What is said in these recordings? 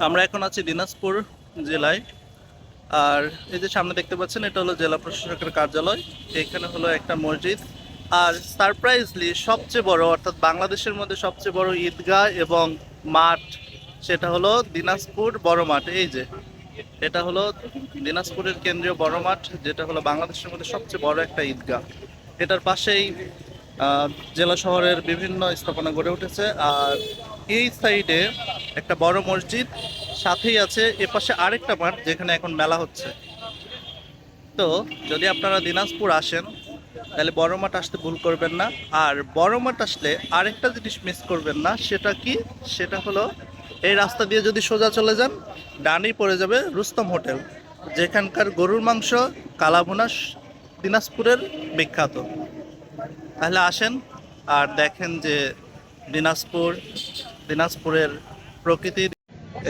আমরা এখন আছি দিনাজপুর জেলায়। আর এই যে সামনে দেখতে পাচ্ছেন, এটা হলো জেলা প্রশাসকের কার্যালয়। এখানে হলো একটা মসজিদ। আর সারপ্রাইজলি সবচেয়ে বড়, অর্থাৎ বাংলাদেশের মধ্যে সবচেয়ে বড় ঈদগাহ এবং মাঠ, সেটা হলো দিনাজপুর বড় মাঠ। এই যে এটা হলো দিনাজপুরের কেন্দ্রীয় বড় মাঠ, যেটা হলো বাংলাদেশের মধ্যে সবচেয়ে বড় একটা ঈদগাহ। এটার পাশেই আহ, জেলা শহরের বিভিন্ন স্থাপনা গড়ে উঠেছে। আর এই সাইডে একটা বড় মসজিদ, সাথেই আছে এপাশে আরেকটা মাঠ যেখানে এখন মেলা হচ্ছে। তো যদি আপনারা দিনাজপুর আসেন, তাহলে বড় মাঠ আসতে ভুল করবেন না। আর বড় মাঠ আসলে আরেকটা জিনিস মিস করবেন না, সেটা কি? সেটা হলো এই রাস্তা দিয়ে যদি সোজা চলে যান, ডানেই পড়ে যাবে রুস্তম হোটেল, যেখানকার গরুর মাংস, কালাভুনা দিনাজপুরের বিখ্যাত। তাহলে আসেন আর দেখেন যে দিনাজপুর, দিনাজপুরের প্রকৃতির।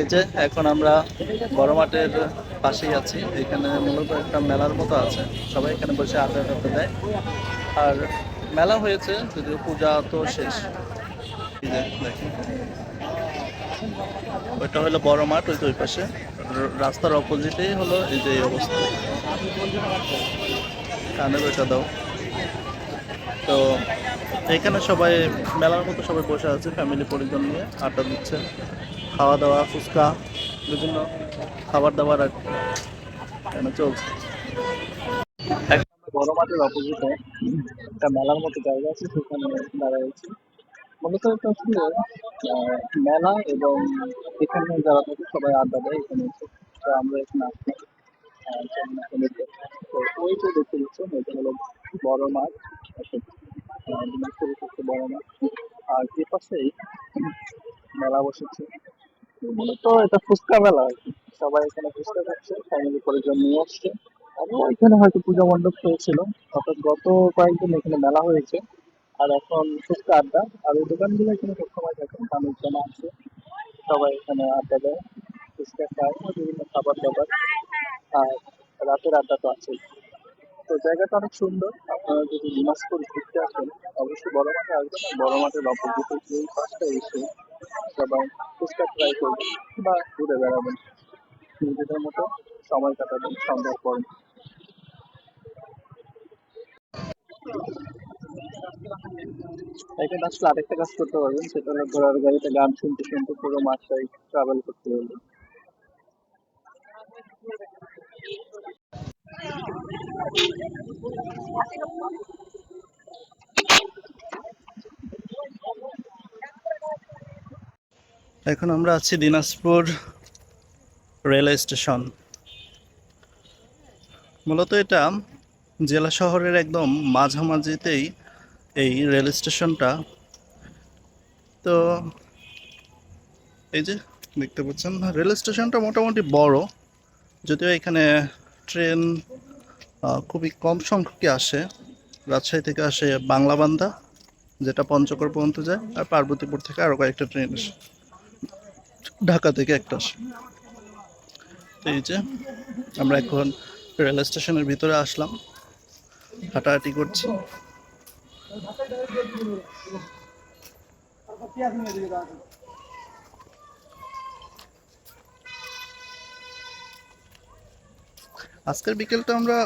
এই যে এখন আমরা বড় মাঠের পাশেই আছি। এখানে মূলত একটা মেলার মতো আছে, সবাই এখানে বসে আড্ডা টাড্ডা দেয়। আর মেলা হয়েছে, যদিও পূজা তো শেষ। এই যে দেখেন, ওইটা হলো বড় মাঠ, ওই যে ওই পাশে রাস্তার অপোজিটেই হলো এই যে এই অবস্থা। কানের ওইটা দাও। তো এখানে সবাই মেলার মতো সবাই বসে আছে, ফ্যামিলি পরিজন নিয়ে আড্ডা দিচ্ছে, খাওয়া দাওয়া, ফুচকা, বিভিন্ন খাবার দাবার আর কেন চলছে। একটা বড় মাঠের অপোজিটে একটা মেলার মতো জায়গা আছে, সেখানে দাঁড়াইছি। মূলত এটা আসলে মেলা, এবং এখানে যারা থাকে সবাই আড্ডা দেয় এখানে এসে। তো আমরা এখানে আসলাম যেমন এখানে তো ওই যে দেখতে দিচ্ছেন, এটা হলো বড় মাঠ, অর্থাৎ দিনাজপুরের সবচেয়ে বড় মাঠ। আর এ পাশেই মেলা বসেছে। মূলত এটা ফুচকা মেলা আর কি। সবাই এখানে ফুচকা খাচ্ছে, ফ্যামিলি পরিজন নিয়ে আসছে। আমিও এখানে হয়তো পূজা মণ্ডপ হয়েছিল, অর্থাৎ গত কয়েকদিন এখানে মেলা হয়েছে। আর এখন ফুচকা আড্ডা। আর এই দোকানগুলো এখানে সবসময় থাকে, মানুষজন আসে, সবাই এখানে আড্ডা দেয়, ফুচকা খায়, আর বিভিন্ন খাবার দাবার। আর রাতের আড্ডা তো আছেই। তো জায়গাটা অনেক সুন্দর। আপনারা যদি দিনাজপুর ঘুরতে আসেন, অবশ্যই বড় মাঠে আসবেন। আর বড় মাঠের অপোজিটে এই পাশটা এসে সবাই ফুচকা ট্রাই করবেন বা ঘুরে বেড়াবেন, নিজেদের মতো সময় কাটাবেন সন্ধ্যার পর। এখানে আসলে আরেকটা কাজ করতে পারবেন, সেটা হলো ঘোড়ার গাড়িতে গান শুনতে শুনতে পুরো মাঠটাই ট্রাভেল করতে হবে। এখন আমরা আছি দিনাজপুর রেলওয়ে স্টেশন। মূলত এটা জেলা শহরের একদম মাঝামাঝিতেই এই রেল স্টেশনটা। তো এই যে দেখতে পাচ্ছেন, রেল স্টেশনটা মোটামুটি বড়, যদিও এখানে ট্রেন খুবই কম সংখ্যকই আসে। রাজশাহী থেকে আসে বাংলাবান্ধা, যেটা পঞ্চগড় পর্যন্ত যায়, আর পার্বতীপুর থেকে আরও কয়েকটা ট্রেন আসে, ঢাকা থেকে একটা আসে। তো এই যে আমরা এখন রেল স্টেশনের ভিতরে আসলাম, হাঁটাহাঁটি করছি। আজকের বিকেলটা আমরা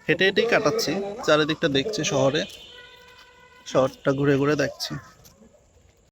হেঁটে হেঁটেই কাটাচ্ছি, চারিদিকটা দেখছি, শহরটা ঘুরে ঘুরে দেখছি।